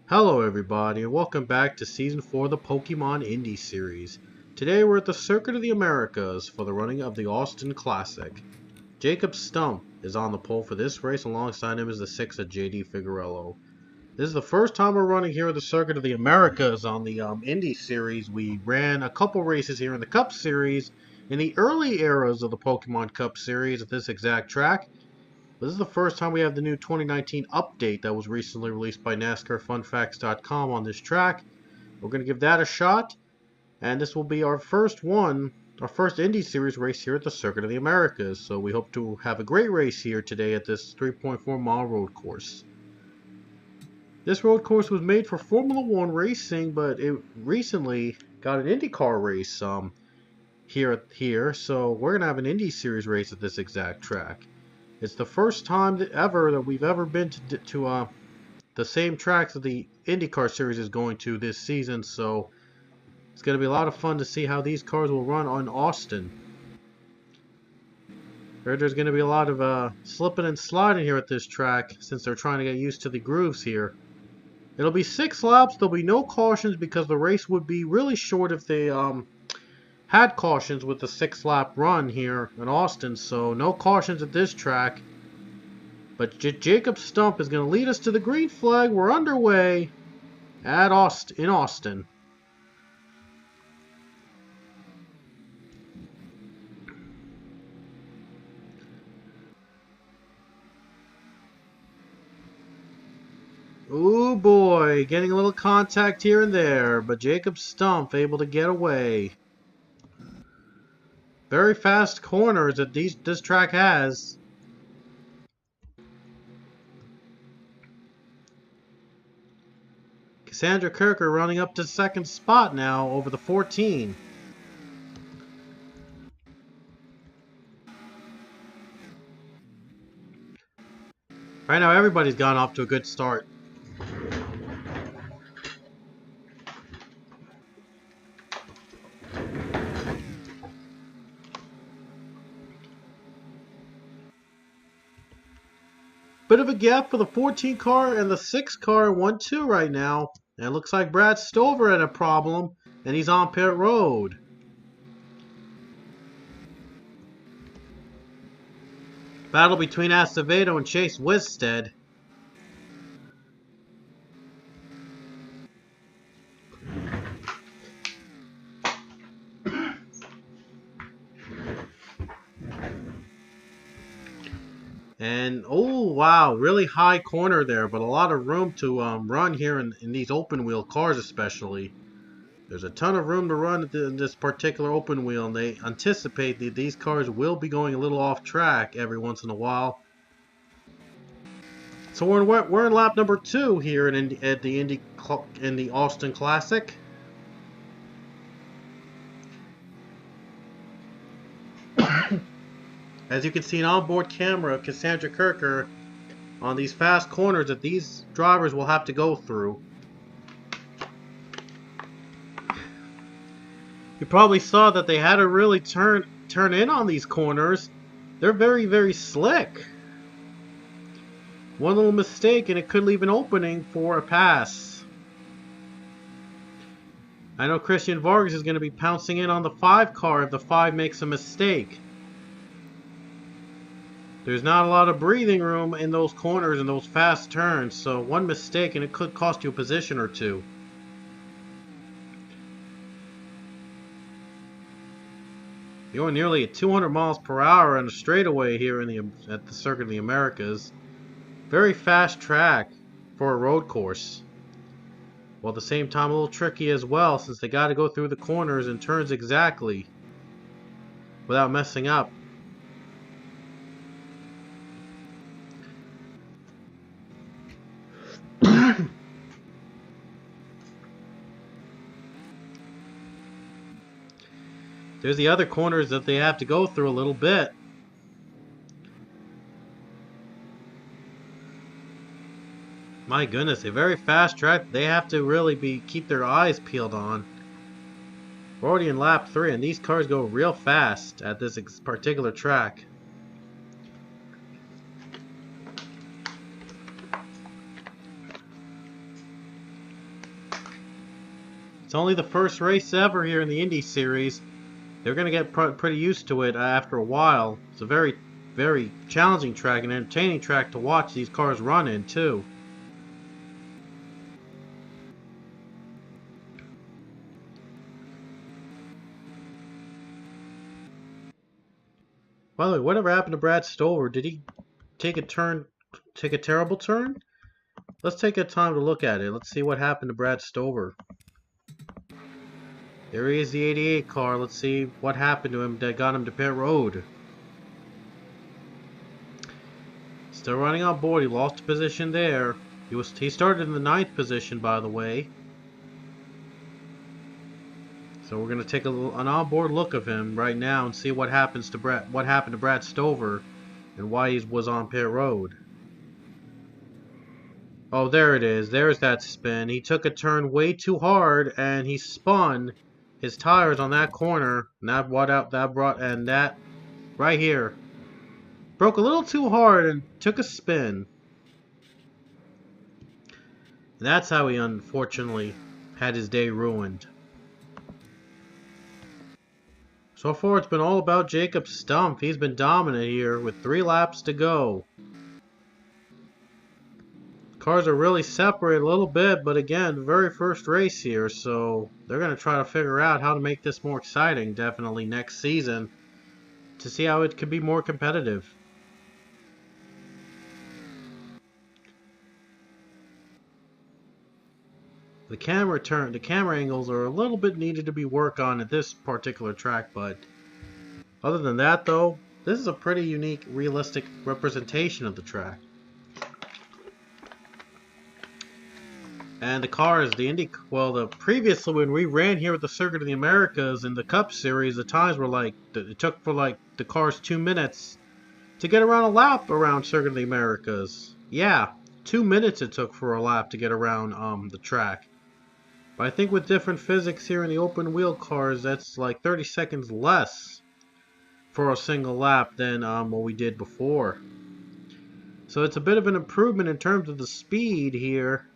Hello everybody and welcome back to Season 4 of the Pokemon Indy series. Today we're at the Circuit of the Americas for the running of the Austin Classic. Jacob Stump is on the pole for this race, alongside him is the 6 of JD Figuerello. This is the first time we're running here at the Circuit of the Americas on the Indy series. We ran a couple races here in the Cup series in the early eras of the Pokemon Cup series at this exact track. This is the first time we have the new 2019 update that was recently released by NASCARFunFacts.com on this track. We're going to give that a shot, and this will be our first Indy Series race here at the Circuit of the Americas. So we hope to have a great race here today at this 3.4 mile road course. This road course was made for Formula One racing, but it recently got an IndyCar race here. So we're going to have an Indy Series race at this exact track. It's the first time that we've ever been to the same tracks that the IndyCar series is going to this season, so it's going to be a lot of fun to see how these cars will run on Austin. There's going to be a lot of slipping and sliding here at this track since they're trying to get used to the grooves here. It'll be 6 laps. There'll be no cautions because the race would be really short if they had cautions with the 6-lap run here in Austin, so no cautions at this track. But Jacob Stump is going to lead us to the green flag. We're underway at in Austin. Ooh boy, getting a little contact here and there, but Jacob Stump able to get away. Very fast corners that this track has. Cassandra Kirker running up to second spot now over the 14. Right now everybody's gone off to a good start. Bit of a gap for the 14 car and the 6 car, 1-2 right now. And it looks like Brad Stover had a problem, and he's on pit road. Battle between Acevedo and Chase Wisted. And, oh wow, really high corner there, but a lot of room to run here in these open wheel cars especially. There's a ton of room to run in this particular open wheel, and they anticipate that these cars will be going a little off track every once in a while. So we're in lap number 2 here at the Austin Classic. As you can see, an onboard camera of Cassandra Kirker on these fast corners that these drivers will have to go through. You probably saw that they had to really turn in on these corners. They're very, very slick. One little mistake and it could leave an opening for a pass. I know Christian Vargas is going to be pouncing in on the 5 car if the 5 makes a mistake. There's not a lot of breathing room in those corners and those fast turns, so one mistake and it could cost you a position or two. You're nearly at 200 miles per hour on a straightaway here at the Circuit of the Americas. Very fast track for a road course. While at the same time a little tricky as well, since they got to go through the corners and turns exactly without messing up. There's the other corners that they have to go through a little bit. My goodness, a very fast track. They have to really keep their eyes peeled on. We're already in lap 3 and these cars go real fast at this particular track. It's only the first race ever here in the Indy series. They're going to get pretty used to it after a while. It's a very, very challenging track, and entertaining track to watch these cars run in, too. By the way, whatever happened to Brad Stover? Did he take a terrible turn? Let's take a time to look at it. Let's see what happened to Brad Stover. There he is, the 88 car. Let's see what happened to him that got him to pit road. Still running on board. He lost a position there. He started in the 9th position, by the way. So we're gonna take an onboard look of him right now and see what happened to Brad Stover and why he was on pit road. Oh, there it is. There's that spin. He took a turn way too hard and he spun his tires on that corner, and that right here broke a little too hard and took a spin. And that's how he unfortunately had his day ruined. So far it's been all about Jacob Stumpf. He's been dominant here with 3 laps to go. Cars are really separated a little bit, but again, very first race here, so they're going to try to figure out how to make this more exciting, definitely next season, to see how it could be more competitive. The camera angles are a little bit needed to be worked on at this particular track, but other than that though, this is a pretty unique, realistic representation of the track. And the cars, previously when we ran here at the Circuit of the Americas in the Cup Series, the times were like, it took for like the cars 2 minutes to get around a lap around Circuit of the Americas. Yeah, 2 minutes it took for a lap to get around the track. But I think with different physics here in the open wheel cars, that's like 30 seconds less for a single lap than what we did before. So it's a bit of an improvement in terms of the speed here.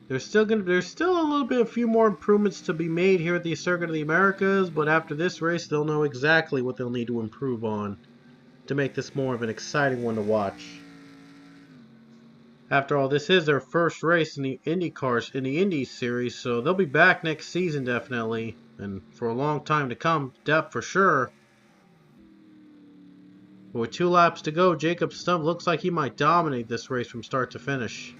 There's still a few more improvements to be made here at the Circuit of the Americas, but after this race they'll know exactly what they'll need to improve on to make this more of an exciting one to watch. After all, this is their first race in the Indy series, so they'll be back next season definitely, and for a long time to come, for sure. But with 2 laps to go, Jacob Stumpf looks like he might dominate this race from start to finish.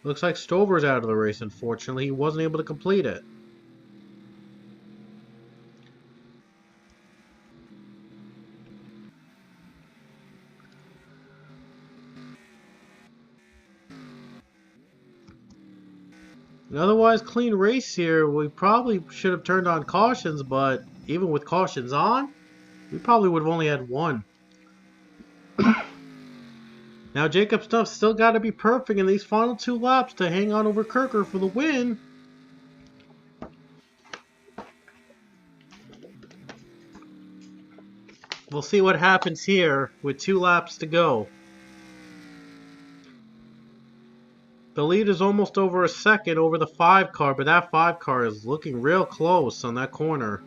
Looks like Stover's out of the race, unfortunately. He wasn't able to complete it. An otherwise clean race here. We probably should have turned on cautions, but even with cautions on, we probably would have only had 1. Now Jacob Stumpf's still got to be perfect in these final 2 laps to hang on over Kirker for the win. We'll see what happens here with 2 laps to go. The lead is almost over a second over the 5 car, but that 5 car is looking real close on that corner.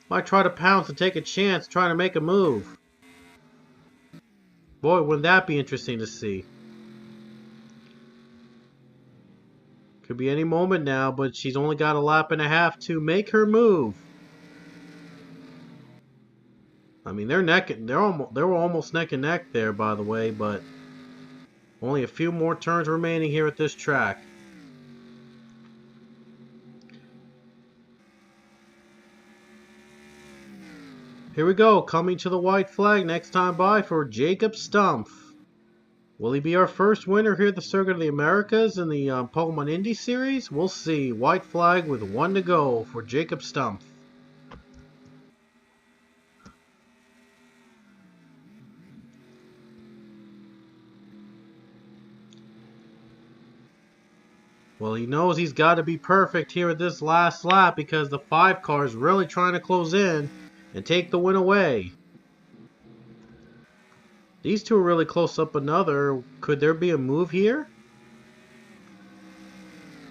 Might try to pounce and take a chance, trying to make a move. Boy, wouldn't that be interesting to see. Could be any moment now, but she's only got a lap and a half to make her move. I mean, they were almost neck and neck there, by the way, but only a few more turns remaining here at this track. Here we go, coming to the white flag next time by for Jacob Stumpf. Will he be our first winner here at the Circuit of the Americas in the Pokemon Indy series? We'll see. White flag with 1 to go for Jacob Stumpf. Well, he knows he's got to be perfect here at this last lap because the 5 car is really trying to close in and take the win away. These two are really close up another. Could there be a move here?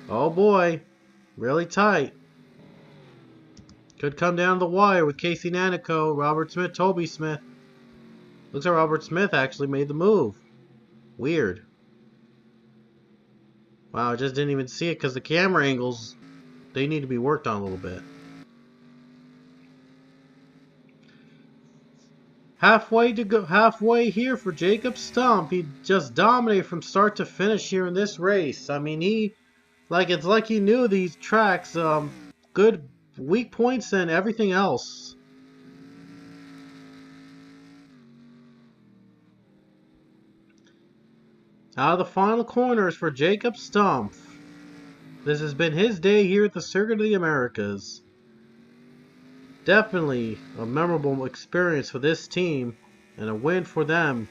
Oh boy. Really tight. Could come down to the wire with Casey Nanico, Robert Smith, Toby Smith. Looks like Robert Smith actually made the move. Weird. Wow, I just didn't even see it because the camera angles, they need to be worked on a little bit. Halfway here for Jacob Stump. He just dominated from start to finish here in this race. I mean, it's like he knew these tracks, good weak points and everything else. Out of the final corners for Jacob Stump. This has been his day here at the Circuit of the Americas. Definitely a memorable experience for this team and a win for them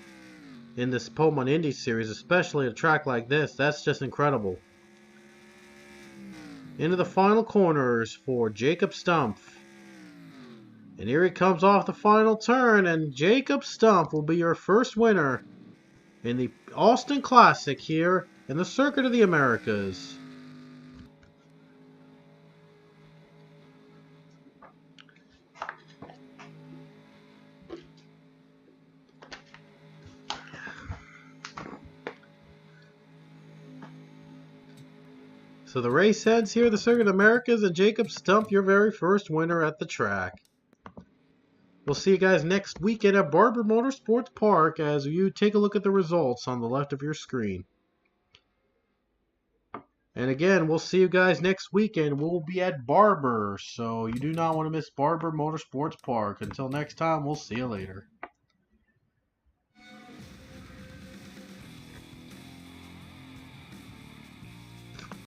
in this Pokemon Indy series, especially a track like this. That's just incredible. Into the final corners for Jacob Stump. And here he comes off the final turn, and Jacob Stump will be your first winner in the Austin Classic here in the Circuit of the Americas. So the race ends here at the Circuit of the Americas, and Jacob Stump, your very first winner at the track. We'll see you guys next weekend at Barber Motorsports Park as you take a look at the results on the left of your screen. And again, we'll see you guys next weekend. We'll be at Barber, so you do not want to miss Barber Motorsports Park. Until next time, we'll see you later.